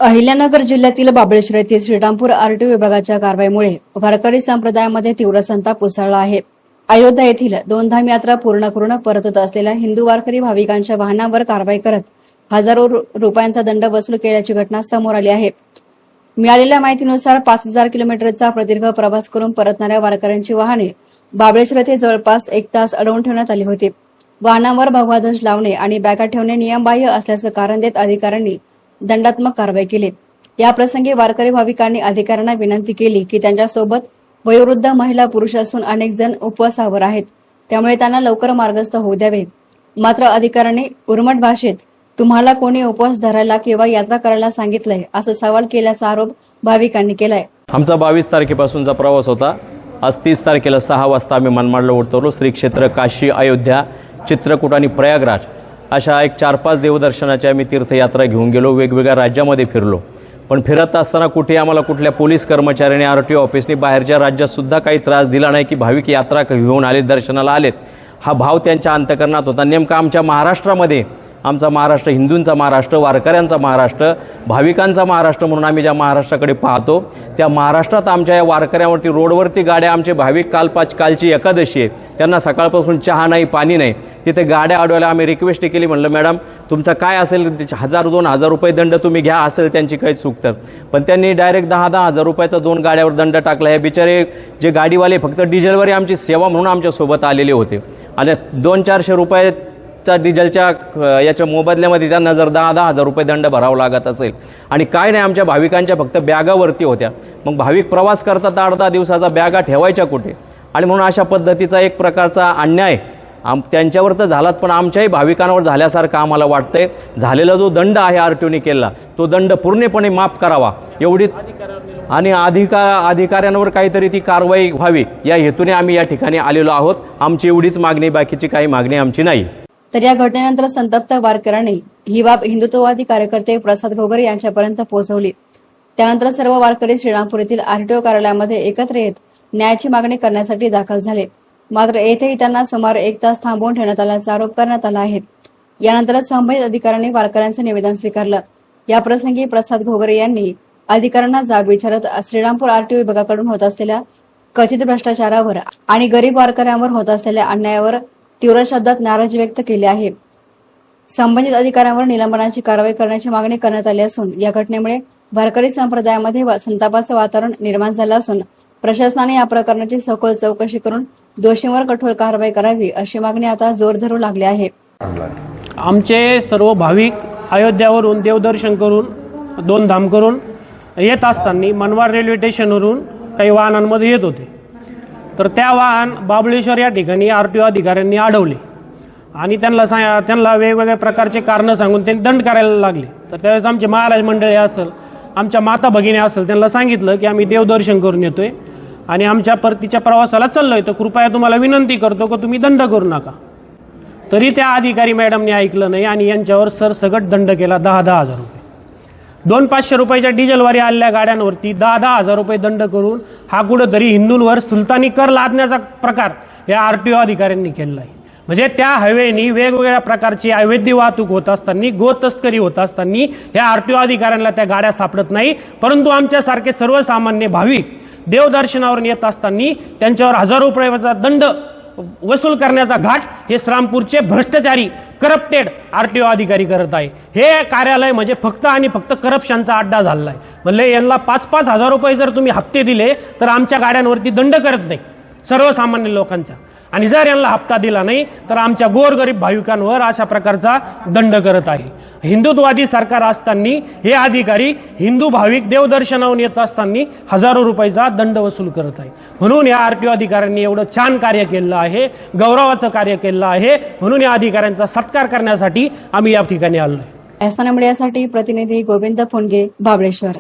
अहिल्यानगर जिल्ह्यातील बाबळेश्वर येथील श्रीरामपूर आरटीओ विभागाच्या कारवाईमुळे वारकरी संप्रदायामध्ये तीव्र संताप उसळला आहे। अयोध्या येथील 2 धाम यात्रा पूर्ण करून परतत असलेल्या हिंदू वारकरी भाविकांच्या वाहनांवर कारवाई करत हजारो रुपयांचा दंड वसूल केल्याची घटना समोर आली आहे। मिळालेल्या माहितीनुसार 5000 किलोमीटरचा प्रदीर्घ प्रवास करून परतणाऱ्या वारकऱ्यांची वाहने बाबळेश्वर येथे जवळपास 1 तास अडवून ठेवण्यात आली होती। वाहनांवर भगवा ध्वज लावणे आणि बॅगा ठेवणे नियमबाह्य असल्याचं कारण देत अधिकाऱ्यांनी दंडात्मक कारवाई केली। या प्रसंगी वारकरी भाविकांनी अधिकाऱ्यांना विनंती केली की त्यांच्यासोबत वयोवृद्ध महिला पुरुष असून अनेक जण उपवासावर आहेत, त्यामुळे त्यांना लवकर मार्गस्थ होऊ द्यावे। मात्र अधिकाऱ्यांनी उर्मट भाषेत तुम्हाला कोणी उपवास धरायला किंवा यात्रा करायला सांगितलंय असं सवाल केल्याचा आरोप भाविकांनी केलाय। आमचा 22 तारखेपासूनचा प्रवास होता। आज 30 तारखेला 6 वाजता आम्ही मनमाडला उतरलो। श्री क्षेत्र काशी, अयोध्या, चित्रकूट आणि प्रयागराज अशा एक 4-5 देवदर्शनाच्या आम्ही तीर्थयात्रा घेऊन गेलो। वेगवेगळ्या राज्यामध्ये फिरलो, पण फिरत असताना कुठे आम्हाला कुठल्या पोलीस कर्मचाऱ्यांनी आरटीओ ऑफिसने बाहेरच्या राज्यात सुद्धा काही त्रास दिला नाही की भाविक यात्रा घेऊन आले, दर्शनाला आलेत। हा भाव त्यांच्या अंतकरणात होता। नेमका आमच्या महाराष्ट्रामध्ये, आमचा महाराष्ट्र हिंदूंचा महाराष्ट्र, वारकऱ्यांचा महाराष्ट्र, भाविकांचा महाराष्ट्र म्हणून आम्ही ज्या महाराष्ट्राकडे पाहतो, त्या महाराष्ट्रात आमच्या या वारकऱ्यांवरती रोडवरती गाड्या, आमचे भाविक कालची एकादशी आहे, त्यांना सकाळपासून चहा नाही, पाणी नाही, तिथे गाड्या अडवायला आम्ही रिक्वेस्ट केली। म्हणलं मॅडम तुमचं काय असेल 1000-2000 रुपये दंड तुम्ही घ्या, असेल त्यांची काही चूक तर। पण त्यांनी डायरेक्ट 10-10 हजार रुपयाचा 2 गाड्यावर दंड टाकला। हे बिचारे जे गाडीवाले फक्त डिझेलवर आमची सेवा म्हणून आमच्या सोबत आलेले होते आणि 200-400 रुपये डिझेलच्या याच्या मोबदल्यामध्ये त्यांना जर 10-10 हजार रुपये दंड भरावा लागत असेल आणि काय नाही, आमच्या भाविकांच्या फक्त बॅगावरती होत्या। मग भाविक प्रवास करतात 8-10 दिवसाचा, बॅगा ठेवायच्या कुठे? आणि म्हणून अशा पद्धतीचा एक प्रकारचा अन्याय त्यांच्यावर तर झालाच, पण आमच्याही भाविकांवर झाल्यासारखं आम्हाला वाटतंय। झालेला जो दंड आहे आरटीओने केला, तो दंड पूर्णपणे माफ करावा एवढीच, आणि अधिकाऱ्यांवर काहीतरी ती कारवाई व्हावी या हेतूने आम्ही या ठिकाणी आलेलो आहोत। आमची एवढीच मागणी, बाकीची काही मागणी आमची नाही। तर या घटनेनंतर संतप्त वारकऱ्यांनी ही बाब हिंदुत्ववादी कार्यकर्ते प्रसाद घोगरे यांच्यापर्यंत पोहोचवली। त्यानंतर सर्व वारकरी श्रीरामपूर येथील आरटीओ कार्यालयामध्ये एकत्र येत न्यायाची मागणी करण्यासाठी दाखल झाले। मात्र येथेही त्यांना सुमारे 1 तास थांबवून ठेवण्यात आल्याचा आरोप करण्यात आला आहे। यानंतर संबंधित अधिकाऱ्यांनी वारकऱ्यांचं निवेदन स्वीकारलं। या प्रसंगी प्रसाद घोगरे यांनी अधिकाऱ्यांना जाब विचारत श्रीरामपूर आरटीओ विभागाकडून होत असलेल्या कथित भ्रष्टाचारावर आणि गरीब वारकऱ्यांवर होत असलेल्या अन्यायावर तीव्र शब्दात नाराजी व्यक्त केली आहे। संबंधित अधिकाऱ्यांवर निलंबनाची कारवाई करण्याची मागणी करण्यात आली असून या घटनेमुळे वारकरी संप्रदायामध्ये संतापाचं वातावरण निर्माण झालं असून प्रशासनाने या प्रकरणाची सखोल चौकशी करून दोषींवर कठोर कारवाई करावी अशी मागणी आता जोर धरू लागली आहे। आमचे सर्व भाविक अयोध्यावरून देवदर्शन करून 2 धाम करून येत असताना मनमाड रेल्वे स्टेशनवरून काही वाहनांमध्ये येत होते, तर त्या वाहन बाबळेश्वर या ठिकाणी आरटीओ अधिकाऱ्यांनी अडवले आणि त्यांना वेगवेगळ्या प्रकारचे कारण सांगून त्यांनी दंड करायला लागले। तर त्यावेळेस आमचे महाराज मंडळी असेल, आमच्या माता भगिनी असेल, त्यांना सांगितलं की आम्ही देवदर्शन करून येतोय आणि आमच्या परतीच्या प्रवासाला चाललोय, तर कृपया तुम्हाला विनंती करतो की तुम्ही दंड करू नका। तरी त्या अधिकारी मॅडमने ऐकलं नाही आणि यांच्यावर सरसकट दंड केला 10-10 हजार रुपये। 200-500 रुपयाच्या डिझेलवारी आलेल्या गाड्यांवरती 10-10 हजार रुपये दंड करून हा कुठंतरी हिंदूंवर सुलतानी कर लादण्याचा प्रकार या आरटीओ अधिकाऱ्यांनी केलेला आहे। म्हणजे त्या हायवेनी वेगवेगळ्या प्रकारची अवैध वाहतूक होत असताना, गो तस्करी होत असताना या आरटीओ अधिकाऱ्यांना त्या गाड्या सापडत नाही, परंतु आमच्यासारखे सर्वसामान्य भाविक देवदर्शनावरून येत असताना त्यांच्यावर हजारो रुपयाचा दंड वसूल करण्याचा घाट हे श्रीरामपूरचे भ्रष्टाचारी करप्टेड आरटीओ अधिकारी करत आहे। हे कार्यालय म्हणजे फक्त आणि फक्त करप्शनचा अड्डा झालेला आहे। म्हणजे यांना 5-5 हजार रुपये जर तुम्ही हप्ते दिले तर आमच्या गाड्यांवरती दंड करत नाही सर्वसामान्य लोकांचा, आणि जर यांना हप्ता दिला नाही तर आमच्या गोरगरीब भाविकांवर अशा प्रकारचा दंड करत आहे। हिंदुत्ववादी सरकार असताना हे अधिकारी हिंदू भाविक देवदर्शनावरून येत असताना हजारो रुपयाचा दंड वसूल करत आहे। म्हणून या आरटीओ अधिकाऱ्यांनी एवढं छान कार्य केलं आहे, गौरवाचं कार्य केलं आहे, म्हणून या अधिकाऱ्यांचा सत्कार करण्यासाठी आम्ही या ठिकाणी आलोय। मीडियासाठी प्रतिनिधी गोविंद फोंडगे, बाबळेश्वर।